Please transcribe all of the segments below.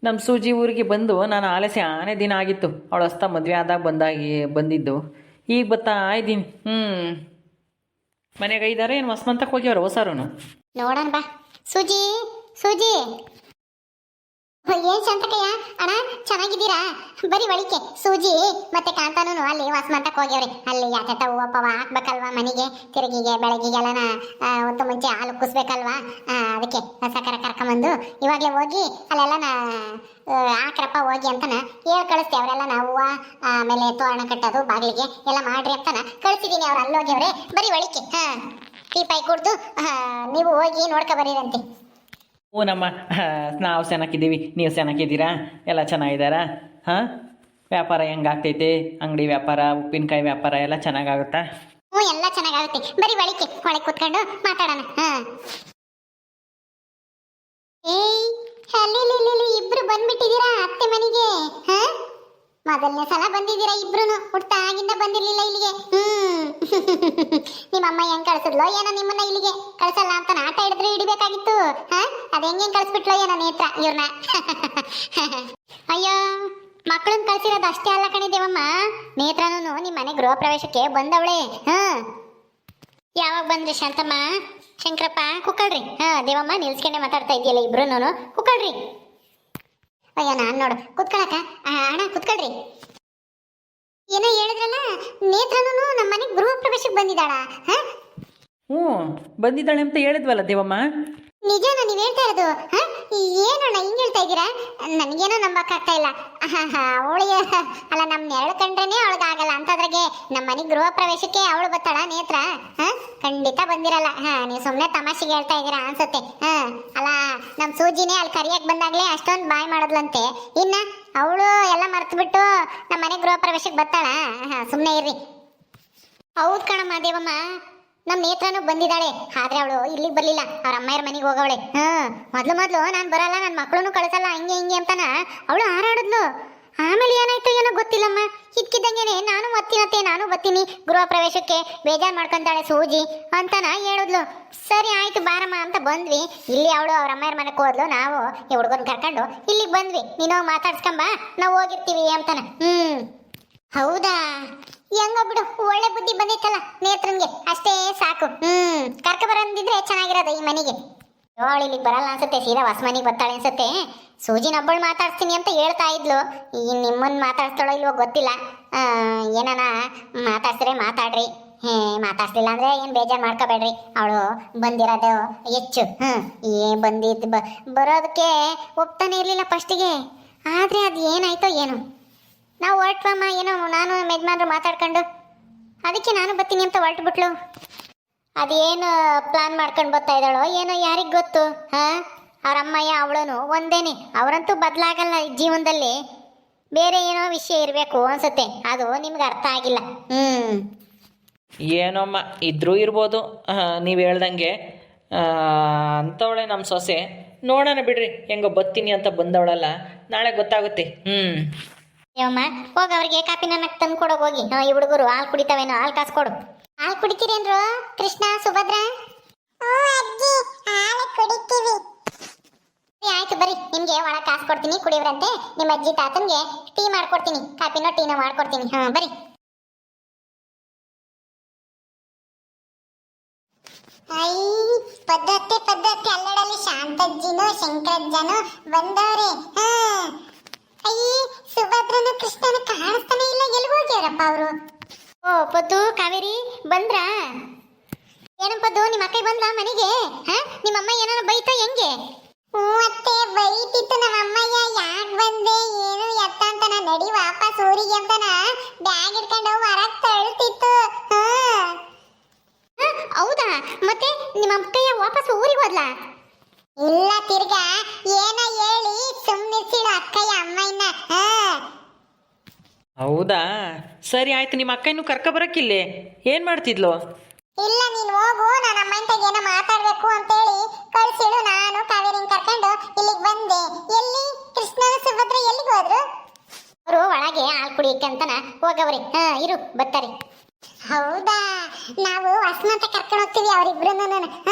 ನಮ್ಮ ಸೂಜಿ ಊರಿಗೆ ಬಂದು ನಾನು ಆಲಸ್ಯ ಆನೆ ದಿನ ಆಗಿತ್ತು. ಅವಳು ಹೊಸ್ತ ಮದುವೆ ಆದಾಗ ಬಂದಿದ್ದು. ಈಗ ಬರ್ತಾ ಇದ್ದೀನಿ. ಮನೆಗೆ ಇದ್ದಾರೆ ಏನು ಹೊಸ್ಮಂತಕ್ಕೆ ಹೋಗ್ಯವ್ರು ಹೊಸಾರು. ನೋಡೋಣ ಬಾ. ಸೂಜಿ ಸೂಜಿ, ಏನ್ ಸಂತಕಯ್ಯ ಅಣ್ಣ, ಚೆನ್ನಾಗಿದ್ದೀರಾ? ಬರೀ ಒಳಿಕೆ ಸೂಜಿ ಮತ್ತೆ ಕಾಂತಾನು ಅಲ್ಲಿ ಹೊಸ್ಮಂತಕ್ಕೆ ಹೋಗ್ಯವ್ರಿ. ಅಲ್ಲಿ ಯಾಕೆ ಹೂವು ಪವ ಹಾಕ್ಬೇಕಲ್ವಾ ಮನೆಗೆ, ತಿರುಗಿಗೆ ಬೆಳಗಿಗೆಲ್ಲನ ಒಂದು ಮುಂಚೆ ಹಾಲು ಕುಸ್ಬೇಕಲ್ವಾ, ಅದಕ್ಕೆ ಸಕರ ಕರ್ಕೊಂಬಂದು ಇವಾಗಲೇ ಹೋಗಿ ಅಲ್ಲೆಲ್ಲ ಹಾಕ್ರಪ್ಪ ಹೋಗಿ ಅಂತಾನ ಹೇಳಿ ಕಳಿಸ್ತೀವಿ. ಅವರೆಲ್ಲ ಹೂವು ಆಮೇಲೆ ತೋರಣ ಕಟ್ಟೋದು ಬಾಗಿಲಿಗೆ ಎಲ್ಲ ಮಾಡ್ರಿ ಅಂತಾನ ಕಳಿಸಿದ್ದೀನಿ. ಅವ್ರು ಅಲ್ಲಿ ಹೋಗ್ಯವ್ರೆ. ಬರೀ ಒಳಿಕೆ ಟೀ ಪೈ ಕುಡ್ದು ನೀವು ಹೋಗಿ ನೋಡ್ಕೊ ಬರೀರಂತೆ. ಹ್ಞೂ ನಮ್ಮ ನಾವು ಚೆನ್ನಾಗಿದ್ದೀವಿ, ನೀವು ಚೆನ್ನಾಗಿದ್ದೀರಾ? ಎಲ್ಲ ಚೆನ್ನಾಗಿದ್ದಾರಾ? ಹಾಂ, ವ್ಯಾಪಾರ ಹೆಂಗಾಗ್ತೈತೆ? ಅಂಗಡಿ ವ್ಯಾಪಾರ, ಉಪ್ಪಿನಕಾಯಿ ವ್ಯಾಪಾರ ಎಲ್ಲ ಚೆನ್ನಾಗಾಗುತ್ತಾ? ಹ್ಞೂ, ಎಲ್ಲ ಚೆನ್ನಾಗಾಗುತ್ತೆ. ಬರೀ ಒಳಿಕೆ ಒಳಗೆ ಕೂತ್ಕೊಂಡು ಮಾತಾಡೋಣ. ಏಯ್, ಅಲ್ಲಿ ಇಬ್ರು ಬಂದ್ಬಿಟ್ಟಿದ್ದೀರಾ ಅತ್ತೆ ಮನೆಗೆ? ಮೊದಲನೇ ಸಲ ಬಂದಿದ್ದೀರಾ ಇಬ್ರು, ಹುಟ್ಟಾಗಿಂದ ಬಂದಿರ್ಲಿಲ್ಲ ಇಲ್ಲಿಗೆ. ನಿಮ್ಮ ಅಮ್ಮ ಹೆಂಗ್ ಕಳ್ಸಿದ್ಲೋ ಏನೋ ನಿಮ್ಮನ್ನ ಇಲ್ಲಿಗೆ. ಕಳ್ಸಲ್ಲ ಅಂತ ಆಟ ಹಿಡಿದ್ರೆ ಹಿಡಿಬೇಕಾಗಿತ್ತು. ಅದ ಹೆಂಗ್ ಕಳ್ಸ್ಬಿಟ್ಲೋ ಏನೋ ನೇತ್ರ ಇವ್ರನ್ನ. ಅಯ್ಯೋ, ಮಕ್ಕಳನ್ನ ಕಳ್ಸಿರೋದು ಅಷ್ಟೇ ಅಲ್ಲ ಕಣೆ ದೇವಮ್ಮ, ನೇತ್ರನೂ ನಿಮ್ಮ ಮನೆ ಗೃಹ ಪ್ರವೇಶಕ್ಕೆ ಬಂದವಳೆ. ಯಾವಾಗ ಬಂದ್ರಿ ಶಾಂತಮ್ಮ? ಶಂಕರಪ್ಪ ಕುಕ್ಕಳ್ರಿ. ದೇವಮ್ಮ ನಿಲ್ಸ್ಕೊಂಡೆ ಮಾತಾಡ್ತಾ ಇದೆಯಲ್ಲ ಇಬ್ರು, ಕುಕ್ಕಳ್ರಿ. ಅಯ್ಯೋ ನಾನ್ ನೋಡು ಕುತ್ಕೊಳಕ. ಅಣ್ಣ ಕುತ್ಕೊಳ್ರಿ. ಏನೋ ಹೇಳಿದ್ರಲ್ಲ, ನೇತ್ರನೂ ನಮ್ಮ ಮನೆಗೆ ಗೃಹ ಪ್ರವೇಶಕ್ಕೆ ಬಂದಿದ್ದಾಳ? ಹ್ಞೂ ಬಂದಿದ್ದಾಳೆ ಅಂತ ಹೇಳಿದ್ವಲ್ಲ ದೇವಮ್ಮ. ನಿಜಾನ ನೀವ್ ಹೇಳ್ತಾ ಇರೋದು? ಏನಣ್ಣ ಹಿಂಗ್ ಹೇಳ್ತಾ ಇದ್ದೀರಾ? ನನಗೇನೋ ನಂಬಕ್ಕಾಗ್ತಾ ಇಲ್ಲ. ಅವಳಿಗೆ ಅಲ್ಲ, ನಮ್ ನೆರಳು ಕಂಡ್ರೇನೆ ಅವಳಿಗಾಗಲ್ಲ ಅಂತದ್ರಾಗೆ ನಮ್ಮ ಮನೆಗೆ ಗೃಹ ಪ್ರವೇಶಕ್ಕೆ ಅವಳು ಬರ್ತಾಳ ನೇತ್ರ? ಖಂಡಿತ ಬಂದಿರಲ್ಲ. ನೀವು ಸುಮ್ಮನೆ ತಮಾಷೆಗೆ ಹೇಳ್ತಾ ಇದ್ದೀರಾ ಅನ್ಸುತ್ತೆ. ಅಲ್ಲ, ನಮ್ ಸೂಜಿನೇ ಅಲ್ಲಿ ಕರಿಯಕ್ ಬಂದಾಗ್ಲೇ ಅಷ್ಟೊಂದು ಬಾಯ್ ಮಾಡಿದ್ಲಂತೆ. ಇನ್ನ ಅವಳು ಎಲ್ಲ ಮರ್ತು ಬಿಟ್ಟು ನಮ್ಮ ಮನೆ ಗೃಹ ಪ್ರವೇಶಕ್ಕೆ ಬರ್ತಾಳ? ಸುಮ್ಮನೆ ಇರ್ರಿ. ಹೌದ್ ಕಣಮ್ಮ ದೇವಮ್ಮ, ನಮ್ ನೇತ್ರನು ಬಂದಿದ್ದಾಳೆ. ಆದ್ರೆ ಅವಳು ಇಲ್ಲಿಗೆ ಬರ್ಲಿಲ್ಲ, ಅವ್ರ ಅಮ್ಮಯ್ಯರ ಮನೆಗೆ ಹೋಗವಳೆ. ಮೊದ್ಲು ನಾನ್ ಬರಲ್ಲ, ನನ್ ಮಕ್ಕಳನ್ನು ಕಳಿಸಲ್ಲ, ಹಂಗೆ ಹಿಂಗೆ ಅಂತಾನ ಅವಳು ಹಾರಾಡಿದ್ಲು. ಆಮೇಲೆ ಏನಾಯ್ತು ಏನೋ ಗೊತ್ತಿಲ್ಲಮ್ಮ. ಇದ್ಕಿದ್ದಂಗೆನೆ ನಾನು ಒತ್ತಿನತ್ತೆ, ನಾನು ಬರ್ತೀನಿ ಗೃಹ ಪ್ರವೇಶಕ್ಕೆ, ಬೇಜಾರ್ ಮಾಡ್ಕೊಂತಾಳೆ ಸೂಜಿ ಅಂತಾನ ಹೇಳಿದ್ಲು. ಸರಿ ಆಯ್ತು ಬಾರಮ್ಮ ಅಂತ ಬಂದ್ವಿ. ಇಲ್ಲಿ ಅವಳು ಅವ್ರ ಅಮ್ಮಯ್ಯರ ಮನೆಗೆ ಹೋದ್ಲು. ನಾವು ಈ ಹುಡುಗನ್ ಕರ್ಕೊಂಡು ಇಲ್ಲಿಗೆ ಬಂದ್ವಿ. ನೀನು ಮಾತಾಡ್ಸ್ಕೊಂಬ, ನಾವು ಹೋಗಿರ್ತೀವಿ ಅಂತಾನ. ಹೌದಾ? ಹೆಂಗ ಬಿಡು, ಒಳ್ಳೆ ಬುದ್ಧಿ ಬಂದಿತ್ತಲ್ಲ ನೇತ್ರನ್ಗೆ, ಅಷ್ಟೇ ಸಾಕು. ಕರ್ಕ ಬರಂದಿದ್ರೆ ಚೆನ್ನಾಗಿರೋದು ಈ ಮನೆಗೆ. ಅವಳು ಇಲ್ಲಿಗೆ ಬರಲ್ಲ ಅನ್ಸುತ್ತೆ, ಸೀದಾ ಹೊಸ ಮನೆಗೆ ಬರ್ತಾಳೆ ಅನ್ಸುತ್ತೆ. ಸೂಜಿನ ಒಬ್ಬಳು ಮಾತಾಡ್ತೀನಿ ಅಂತ ಹೇಳ್ತಾ ಇದ್ಲು. ಈ ನಿಮ್ಮನ್ನ ಮಾತಾಡ್ತಾಳೋ ಇಲ್ವೋ ಗೊತ್ತಿಲ್ಲ. ಏನಾನ ಮಾತಾಡ್ಸಿದ್ರೆ ಮಾತಾಡ್ರಿ, ಮಾತಾಡ್ಸ್ಲಿಲ್ಲ ಅಂದ್ರೆ ಏನು ಬೇಜಾರು ಮಾಡ್ಕೋಬೇಡ್ರಿ. ಅವಳು ಬಂದಿರೋದು ಹೆಚ್ಚು. ಬರೋದಕ್ಕೆ ಒಪ್ತಾನೆ ಇರಲಿಲ್ಲ ಫಸ್ಟಿಗೆ. ಆದರೆ ಅದು ಏನಾಯ್ತೋ ಏನು, ನಾವು ಹೊರಟ್ವಮ್ಮ, ಏನೋ ನಾನು ಯಜಮಾನ್ರು ಮಾತಾಡ್ಕೊಂಡು ಅದಕ್ಕೆ ನಾನು ಬರ್ತೀನಿ ಅಂತ ಹೊರಟ್ಬಿಟ್ಲು. ಅದೇನು ಪ್ಲಾನ್ ಮಾಡ್ಕೊಂಡು ಬರ್ತಾ ಇದ್ದಾಳೋ ಏನೋ, ಯಾರಿಗೆ ಗೊತ್ತು. ಅವ್ರ ಅಮ್ಮಯ್ಯ ಅವಳನು ಒಂದೇನೆ, ಅವರಂತೂ ಬದಲಾಗಲ್ಲ ಜೀವನದಲ್ಲಿ. ಬೇರೆ ಏನೋ ವಿಷಯ ಇರಬೇಕು ಅನ್ಸುತ್ತೆ, ಅದು ನಿಮ್ಗೆ ಅರ್ಥ ಆಗಿಲ್ಲ. ಏನೋಮ್ಮ ಇದ್ರೂ ಇರ್ಬೋದು, ನೀವು ಹೇಳ್ದಂಗೆ ಅಂಥವಳೆ ನಮ್ಮ ಸೊಸೆ. ನೋಡೋಣ ಬಿಡ್ರಿ, ಹೆಂಗೋ ಬರ್ತೀನಿ ಅಂತ ಬಂದವಳಲ್ಲ, ನಾಳೆ ಗೊತ್ತಾಗುತ್ತೆ. ಅಮ್ಮ ಹೋಗ, ಅವ್ರಿಗೆ ಕಾಪಿನ ತಂದು ಕೊಡೋಗಿ ಹೋಗಿ. ಈ ಹುಡುಗರು ಹಾಲು ಕುಡಿತಾವೇನೋ, ಹಾಲು ಕಾಸು ಕೊಡು. ಹಾಲು ಕುಡಿತೀರೇನ್ರು ಕೃಷ್ಣ, ಸುಭದ್ರ? ಆಯ್ತು ಬರ್ರಿ, ನಿಮ್ಗೆ ಒಳ ಕಾಸು ಕೊಡ್ತೀನಿ, ಕುಡಿವ್ರಂತೆ. ನಿಮ್ಮ ಅಜ್ಜಿ ತಾತನ್ಗೆ ಟೀ ಮಾಡ್ಕೊಡ್ತೀನಿ, ಕಾಪಿನೋ ಟೀನೋ ಮಾಡ್ಕೊಡ್ತೀನಿ. ಬರ್ರಿ. ಪದ್ಧತಿ ಅಲ್ಲಡಲ್ಲಿ ಶಾಂತಜ್ಜಿನೋ ಶಂಕರಜ್ಜನೋ ಬಂದವ್ರೆ. ಅಯ್ಯ, ಸುಭದ್ರನ ಕೃಷ್ಣನ ಕಾಣಿಸ್ತಾನೆ ಇಲ್ಲ, ಎಲ್ಲಿ ಹೋಗ್ಯಾರಪ್ಪ ಅವರು? ಓ ಪದ್ದು, ಕಾವೇರಿ ಬಂದ್ರಾ? ಏನಪ್ಪದ್ದು, ನಿಮ್ಮ ಅಕ್ಕ ಬಂದ್ಲಾ ಮನೆಗೆ? ನಿಮ್ಮಮ್ಮ ಏನಾರ ಬೈತಾ ಹೆಂಗೆ? ಮತ್ತೆ ಬೈತಿತ್ತು ನಮ್ಮ ಅಮ್ಮಯ್ಯ. ಯಾಕೆ ಬಂದೆ ಏನು ಎತ್ತ ಅಂತನ, ನಡಿ ವಾಪಸ್ ಊರಿಗೆ ಅಂತನ ಬ್ಯಾಗ್ ಇಟ್ಕೊಂಡು ಹೊರಗೆ ತಳ್ತಿತ್ತು. ಹೌದಾ? ಮತ್ತೆ ನಿಮ್ಮ ಅಕ್ಕಯ್ಯ ವಾಪಸ್ ಊರಿಗೆ ಹೋದ್ಲಾ? ಇಲ್ಲ, ತಿರ್ಗಾ ಏನ ಹೇಳಿ ಸುಮ್ಮನಿಸಿಳು ಅಕ್ಕಯ್ಯ ಅಮ್ಮಯ್ಯನ. ಹೌದಾ? ಸರಿ ಆಯ್ತು, ನಿಮ್ಮ ಅಕ್ಕನೂ ಕರ್ಕೊಬರಕ್ಕಿಲ್ಲಿ ಏನು ಮಾಡ್ತಿದ್ಲು? ಇಲ್ಲ, ನೀನು ಹೋಗು, ನಾನು ಅಮ್ಮಂತಗೆ ಏನೋ ಮಾತಾಡ್ಬೇಕು ಅಂತೇಳಿ ಕಳ್ಸಿಳು. ನಾನು ಕಾವೇರಿನ ಕರ್ಕೊಂಡು ಇಲ್ಲಿಗೆ ಬಂದೆ. ಎಲ್ಲಿ ಕೃಷ್ಣನ ಸುಭದ್ರ ಎಲ್ಲಿಗೆ ಹೋದ್ರು? ಅವರು ಒಳಗೆ ಹಾಲು ಕುಡಿಯಕ್ಕೆ ಅಂತನ ಹೋಗವ್ರಿ. ಇರು ಬರ್ತಾರೆ. ಹೌದಾ? ನಾವು ಹೊಸ್ಮಂತ ಕರ್ಕೊಂಡು ಹೋಗ್ತೀವಿ ಅವರಿಬ್ರು.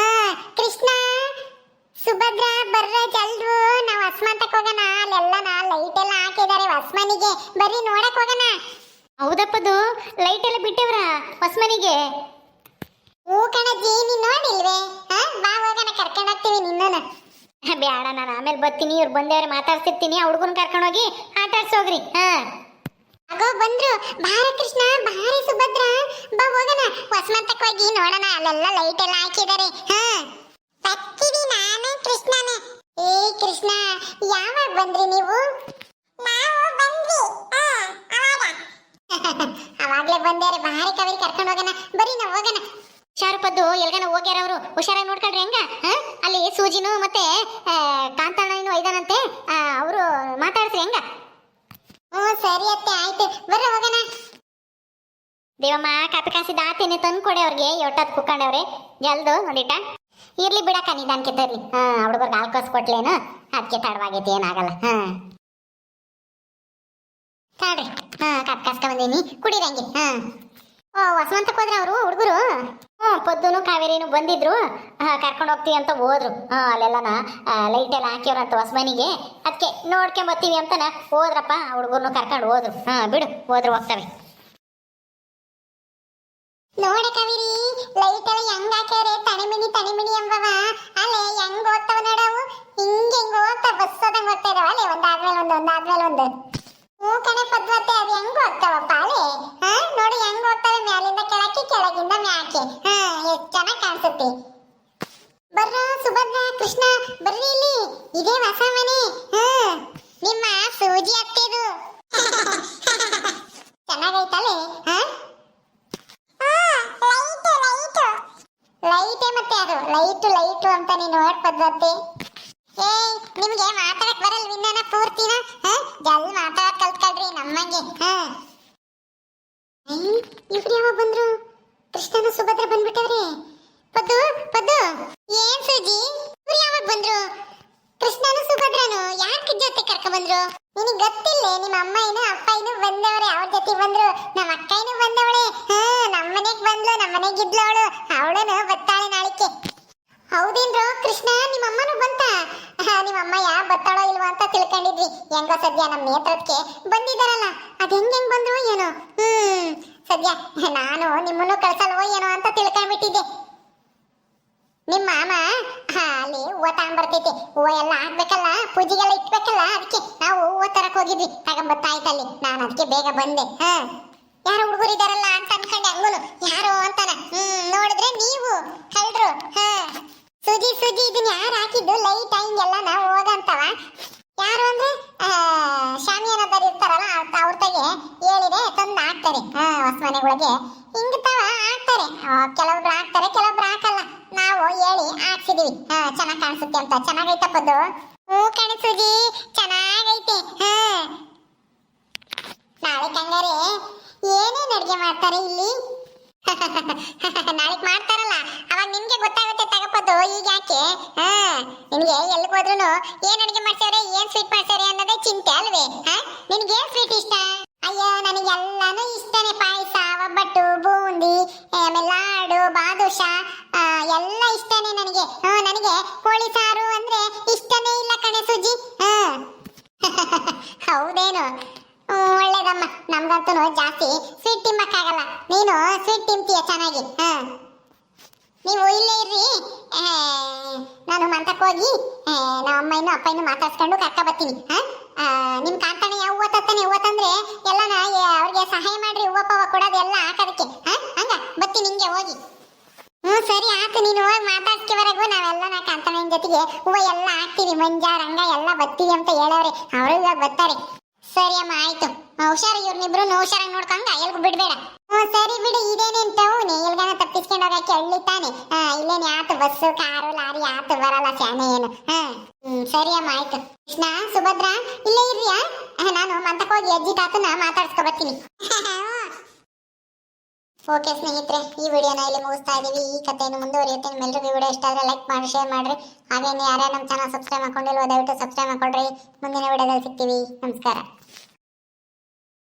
ಕೃಷ್ಣ ಸುಭದ್ರ ಬರ್ರ ಜಲ್ರು ನಾವು ಅಸ್ಮಾಂತಕ್ಕೆ ಹೋಗೋಣ. ಅಲ್ಲೆಲ್ಲ ಲೈಟ್ ಎಲ್ಲ ಹಾಕಿದ್ದಾರೆ ಹೊಸ್ಮನಿಗೆ, ಬರ್ರಿ ನೋಡಕ್ ಹೋಗೋಣ. ಹೌದಪ್ಪದು ಲೈಟ್ ಎಲ್ಲ ಬಿಟ್ಟವ್ರ ಹೊಸ್ಮನಿಗೆ? ಹೂ ಕಣಜ್ಜಿ, ನೀನ್ ನೋಡಿಲ್ವೇ? ಬಾ ಹೋಗೋಣ, ಕರ್ಕೊಂಡು ಹೋಗ್ತೀವಿ ನಿನ್ನನ. ಬೇಡ, ನಾನು ಆಮೇಲೆ ಬರ್ತೀನಿ, ಇವ್ರು ಬಂದೇವ್ರೆ ಮಾತಾಡ್ತಿರ್ತೀನಿ. ಆ ಹುಡುಗನ ಕರ್ಕೊಂಡೋಗಿ ಆಟ ಆಡ್ಸೋಗ್ರಿ. ಆಗೋ ಬಂದ್ರು. ಬಾರ ಕೃಷ್ಣ, ಬಾರಿ ಸುಭದ್ರ, ಬಾ ಹೋಗೋಣ ಹೊಸ್ಮಂತಕ್ಕೆ ಹೋಗಿ ನೋಡೋಣ. ಅಲ್ಲೆಲ್ಲ ಲೈಟ್ ಎಲ್ಲ ಹಾಕಿದ್ದಾರೆ. ಬರ್ತೀವಿ ನಾನು ಕೃಷ್ಣನೇ. ಏ ಕೃಷ್ಣ, ಯಾವಾಗ ಬಂದ್ರಿ ನೀವು? ನಾವು ಬಂದ್ವಿ ಅವಾಗ್ಲೇ ಬಂದೇರೆ. ಬಾರಿ ಕವಿರಿ ಕರ್ಕೊಂಡು ಹೋಗೋಣ, ಬರೀ ನಾವು ಹೋಗೋಣ. ಹುಷಾರಪ್ಪದ್ದು, ಎಲ್ಗನ ಹೋಗ್ಯಾರ ಅವರು, ಹುಷಾರಾಗಿ ನೋಡ್ಕೊಳ್ರಿ. ಹೆಂಗ ಅಲ್ಲಿ ಸೂಜಿನು ಮತ್ತೆ ಕಾಂತಣ್ಣನು ಐದಾನಂತೆ, ಅವರು ಮಾತಾಡ್ಸ್ರಿ ಹೆಂಗ? ಸರಿ ಅತ್ತೆ, ಆಯ್ತು, ಬರ್ರ ಹೋಗೋಣ. ದೇವಮ್ಮ ಕಾಪಿ ಕಾಸಿದ ಆತೇನೆ ತಂದು ಕೊಡೆ ಅವ್ರಿಗೆ. ಒಟ್ಟದ್ ಕುಕ್ಕಂಡವ್ರೆ ಜಲ್ದು ಒಂದಿಟ. ಇರ್ಲಿ ಬಿಡಕ್ಕ, ನಿಧಾನಕ್ಕೆ ತರ್ಲಿ. ಹುಡುಗರ್ಗೆ ಹಾಲು ಕಳ್ಸ್ಕೊಟ್ಲೇನು, ಅದಕ್ಕೆ ತಡವಾಗೈತಿ, ಏನಾಗಲ್ಲ. ತಾಡ್ರಿ, ಕಾಪಿ ಕಾಸ್ಕ ಬಂದೀನಿ, ಕುಡೀರಿ ಹಂಗೆ. ಓ ವಸಂತಕ್ಕೆ ಹೋದ್ರೆ ಅವರು ಹುಡುಗರು? ಪೊದ್ದುನು ಕಾವೇರಿನು ಬಂದಿದ್ರು, ಕರ್ಕೊಂಡು ಹೋಗ್ತೀವಿ ಅಂತ ಹೋದ್ರು. ಅಲ್ಲೆಲ್ಲನ ಲೈಟ್ ಎಲ್ಲ ಹಾಕ್ಯವ್ರಂತ ಹೊಸಮನಿಗೆ, ಅದಕ್ಕೆ ನೋಡ್ಕೊಂಬರ್ತೀವಿ ಅಂತನ ಹೋದ್ರಪ್ಪ. ಹುಡುಗರ್ನು ಕರ್ಕೊಂಡು ಹೋದ್ರು. ಬಿಡು, ಹೋದ್ರು ಹೋಗ್ತವೆ. ನೋಡ ಕಾವೇರಿ, ಲೈಟ್ ಎಲ್ಲ ಹೆಂಗ್ ಹಾಕ್ಯವ್ರೆ, ತಣಿಮಿಣಿ ಎಂಬವ. ಅಲ್ಲೇ ಹೆಂಗ್ ಹೋಗ್ತಾವ ನೋಡವು, ಹಿಂಗ್ ಹೋಗ್ತಾವ, ಬಸ್ ಹೋದಂಗ್ ಹೋಗ್ತಾ ಇದಾವ ಅಲ್ಲೇ, ಒಂದಾದ್ಮೇಲೆ ಒಂದು. ಹೂ ಕಣೆ ಪದ್ಧತಿ, ಅದು ಹೆಂಗ್ ಹೋಗ್ತಾವಪ್ಪ ಅಲ್ಲೇ. ನೋಡಿ ಹೆಂಗ್ ಹೋಗ್ತವೆ, ಮ್ಯಾಲಿಂದ ಕೆಳಕ್ಕೆ, ಕೆಳಗಿಂದ ಮ್ಯಾಕೆ. ಎಷ್ಟ್ ಚೆನ್ನಾಗ್ ಕಾಣಿಸುತ್ತೆ. ಬರ್ರ ಸುಭದ್ರ, ಕೃಷ್ಣ ಬರ್ರಿ ಇಲ್ಲಿ, ಇದೇ ಹೊಸ ಮನೆ. ನಿಮ್ಮ ಸೂಜಿ ಅತ್ತೆದು. ಚೆನ್ನಾಗೈತಲ್ಲೇ. ಲೈಟೇ ಮತ್ತೆ ಅದು, ಲೈಟು ಅಂತ ನೀನು ನೋಡ್ ಪದ್ಧತಿ. ಏಯ್, ನಿಮ್ಗೆ ಮಾತಾಡಕ್ ಬರಲ್ ವಿನ್ನಾನ ಪೂರ್ತಿನ? ಜಲ್ ಮಾತಾಡಕ್ ಕಲ್ತ್ಕೊಳ್ರಿ ನಮ್ಮಂಗೆ. ಇವ್ರು ಯಾವಾಗ ಬಂದ್ರು? ಕೃಷ್ಣನ ಸುಭದ್ರ ಬಂದ್ಬಿಟ್ಟವ್ರೆ. ಪದ್ದು ಏನ್ ಸೂಜಿ, ಇವ್ರು ಯಾವಾಗ ಬಂದ್ರು? ಕೃಷ್ಣನು ಸುಭದ್ರನು ಯಾಕೆ ಜೊತೆ ಕರ್ಕ ಬಂದ್ರು? ನಿನಗೆ ಗೊತ್ತಿಲ್ಲ? ನಿಮ್ಮ ಅಮ್ಮ ಏನು ಅಪ್ಪ ಏನು ಬಂದವ್ರೆ, ಅವ್ರ ಜೊತೆ ಬಂದ್ರು. ನಮ್ಮ ಅಕ್ಕ ಏನು ಬಂದವಳೆ, ನಮ್ಮನೆಗ್ ಬಂದ್ಲು, ನಮ್ಮನೆಗಿದ್ಲು ಅವಳು. ಅವಳನು ಬತ್ತಾಳೆ ನಾಳಿಕೆ. ಹೌದೇನ್ರೋ ಕೃಷ್ಣ, ನಿಮ್ಮ ಅಮ್ಮನೂ ಬಂತ? ನಿಮ್ಮ ಅಮ್ಮ ಬತ್ತಾಳೋ ಇಲ್ವಾ ಅಂತ ತಿಳ್ಕೊಂಡಿದ್ವಿ. ಹೆಂಗೋ ಸದ್ಯ ನಮ್ಮ ನೇತ್ರಕ್ಕೆ ಬಂದಿದ್ದಾರಲ್ಲ, ಅದ್ ಹೆಂಗ್ ಬಂದ್ರು ಏನೋ. ಸದ್ಯ ನಾನು ನಿಮ್ಮನ್ನು ಕಳ್ಸಲ್ವೋ ಏನೋ ಅಂತ ತಿಳ್ಕೊಂಡ್ಬಿಟ್ಟಿದ್ದೆ. ನಿಮ್ಮ ಮಾಮ ಅಲ್ಲಿ ಹೂವ ತಗೊಂಡ್ಬರ್ತೈತೆ, ಹೂವ ಎಲ್ಲ ಹಾಕ್ಬೇಕಲ್ಲ, ಪೂಜೆಗೆಲ್ಲ ಇಟ್ಬೇಕಲ್ಲ, ಅದಕ್ಕೆ ನಾವು ಹೂವ ತರಕ್ ಹೋಗಿದ್ವಿ. ತಗೊಂಬತ್ತಾಯ್ತಲ್ಲಿ, ನಾನು ಅದಕ್ಕೆ ಬೇಗ ಬಂದೆ. ಯಾರೋ ಹುಡುಗರು ಇದಾರಲ್ಲ ಅಂತ ಅನ್ಕೊಂಡೆ, ಹಂಗೂನು ಯಾರೋ ಅಂತಾನ. ನೋಡಿದ್ರೆ ನೀವು ಕಳ್ರು. ಸುಜಿ ಇದನ್ನ ಯಾರು ಹಾಕಿದ್ದು ಲೈಟ್ ಹಿಂಗೆಲ್ಲ ನಾವು ಹೋಗಂತವ? ಯಾರು ಅಂದ್ರೆ ಶಾಮಿಯಾನದಾರ ಇರ್ತಾರಲ್ಲ, ಅವ್ರ ತಗೆ ಹೇಳಿದೆ ತಂದು ಹಾಕ್ತಾರೆ. ಹೊಸ ಮನೆಗಳಿಗೆ ಹಿಂಗ ತವ ಹಾಕ್ತಾರೆ. ಕೆಲವೊಬ್ರು ಹಾಕ್ತಾರೆ, ಕೆಲವೊಬ್ರು ಹಾಕಲ್ಲ. ನಾವು ಹೇಳಿ ಹಾಕ್ಸಿದೀವಿ, ಚೆನ್ನಾಗ್ ಕಾಣಿಸುತ್ತೆ ಅಂತ. ಚೆನ್ನಾಗೈತಪ್ಪದು. ಕಾಣಿಸುಜಿ, ಚೆನ್ನಾಗೈತೆ. ನಾಳೆ ಕಂಗಾರೆ ಏನೇನ್ ಅಡ್ಗೆ ಮಾಡ್ತಾರೆ ಇಲ್ಲಿ? ನಾಳೆಗ್ ಮಾಡ್ತಾರಲ್ಲ, ಅವಾಗ ನಿಮ್ಗೆ ಗೊತ್ತಾಗುತ್ತೆ ತಗಪ್ಪದು. ಈಗ ಯಾಕೆ ನಿನ್ಗೆ ಎಲ್ಲಿಗೆ ಹೋದ್ರು ಏನ್ ಅಡ್ಗೆ ಮಾಡ್ತಾರೆ, ಏನ್ ಸ್ವೀಟ್ ಮಾಡ್ತಾರೆ ಅನ್ನೋದೇ ಚಿಂತೆ ಅಲ್ವೇ? ನಿನ್ಗೆ ಏನ್ ಸ್ವೀಟ್ ಇಷ್ಟ? ಅಯ್ಯೋ, ನನಗೆಲ್ಲಾನು ಇಷ್ಟನೇ. ಪಾಯಸ, ಒಬ್ಬಟ್ಟು, ಬೂಂದಿ, ಆಮೇಲೆ ಲಾಡು, ಬಾದುಷ ಎಲ್ಲ ಇಷ್ಟನೇ ನನಗೆ. ನನಗೆ ಕೋಳಿ ಸಾರು ಅಂದ್ರೆ ಇಷ್ಟನೇ ಇಲ್ಲ ಕಣೆ ಸುಜಿ. ಹೌದೇನು? ಒಳ್ಳೇದಮ್ಮ, ನಮ್ಗಂತೂ ಜಾಸ್ತಿ ಸ್ವೀಟ್ ತಿಮ್ಮಕ್ಕಾಗಲ್ಲ. ನೀನು ಸ್ವೀಟ್ ತಿಂತೀಯ ಚೆನ್ನಾಗಿ. ನೀವು ಇಲ್ಲೇ ಇರ್ರಿ, ನಾನು ಮಂತಕ್ಕೆ ಹೋಗಿ ನಮ್ಮ ಅಮ್ಮ ಇನ್ನು ಅಪ್ಪ ಇನ್ನು ಮಾತಾಡ್ಸ್ಕೊಂಡು ಕರ್ಕ ಬರ್ತೀನಿ. ನಿಮ್ ಕಾಂತಾನೆ ಹೂವ ತತ್ತಾನೆ, ಹೂವ ತಂದ್ರೆ ಎಲ್ಲನ ಅವ್ರಿಗೆ ಸಹಾಯ ಮಾಡ್ರಿ. ಹೂವ ಪವ ಕೊಡೋದು ಎಲ್ಲ ಹಾಕೋದಕ್ಕೆ. ಹಂಗ ಬರ್ತೀನಿ ಹಿಂಗೆ ಹೋಗಿ. ಸರಿ ಆಯ್ತು, ನೀನು ಹೋಗಿ ಮಾತಾಡ್ಸ್ಕೆವರೆಗೂ ನಾವೆಲ್ಲ ಕಾಂತಾನ ಜೊತೆಗೆ ಹೂವ ಎಲ್ಲ ಹಾಕ್ತೀವಿ. ಮಂಜ, ರಂಗ ಎಲ್ಲ ಬರ್ತೀವಿ ಅಂತ ಹೇಳವ್ರೆ. ಅವರು ಇವಾಗ ಬರ್ತಾರೆ. ಸರಿ ಅಮ್ಮ, ಆಯ್ತು. ಹುಷಾರು, ಇವ್ರನ್ನಿಬ್ರು ಹುಷಾರಾಗಿ ನೋಡ್ಕೊಂಡ ಎಲ್ಗೂ ಬಿಡ್ಬೇಡ. ಸರಿ ಬಿಡು, ಇದೇನೇನ್ ತವನಿ ಎಲ್ಗಾನ ತಪ್ಪಿಸ್ಕೊಂಡು ಹೋಗಕ್ಕೆ ಹಳ್ಳಿ ತಾನೆ. ಇಲ್ಲೇನ್ ಯಾತು ಬಸ್ಸು, ಕಾರು, ಲಾರಿ ಯಾತು ಬರಲ್ಲ, ಶಾನೆ ಏನು. ಸರಿ ಅಮ್ಮ, ಆಯ್ತು. ಕೃಷ್ಣ, ಸುಭದ್ರ ಇಲ್ಲೇ ಇರ್ರಿಯಾ? ನಾನು ಮಂತಕ್ಕೆ ಹೋಗಿ ಅಜ್ಜಿ ತಾತನ ಮಾತಾಡ್ಸ್ಕೊ ಬರ್ತೀನಿ. ಓಕೆ ಸ್ನೇಹಿತರೆ, ಈ ವಿಡಿಯೋನ ಇಲ್ಲಿ ಮುಗಿಸ್ತಾ ಇದೀವಿ. ಈ ಕಥೆಯನ್ನು ಮುಂದುವರಿಯುತ್ತೆ. ನಿಮ್ಮೆಲ್ಲರಿಗೂ ಈ ವಿಡಿಯೋ ಇಷ್ಟ ಆದರೆ ಲೈಕ್ ಮಾಡಿ, ಶೇರ್ ಮಾಡ್ರಿ. ಹಾಗೇನೆ ಯಾರ್ಯಾರು ನಮ್ಮ ಚಾನಲ್ ಸಬ್ಸ್ಕ್ರೈಬ್ ಮಾಡ್ಕೊಂಡಿಲ್ವೋ ದಯವಿಟ್ಟು ಸಬ್ಸ್ಕ್ರೈಬ್ ಮಾಡ್ಕೊಳ್ರಿ. ಮುಂದಿನ ವಿಡಿಯೋದಲ್ಲಿ ಸಿಗ್ತೀವಿ. ನಮಸ್ಕಾರ.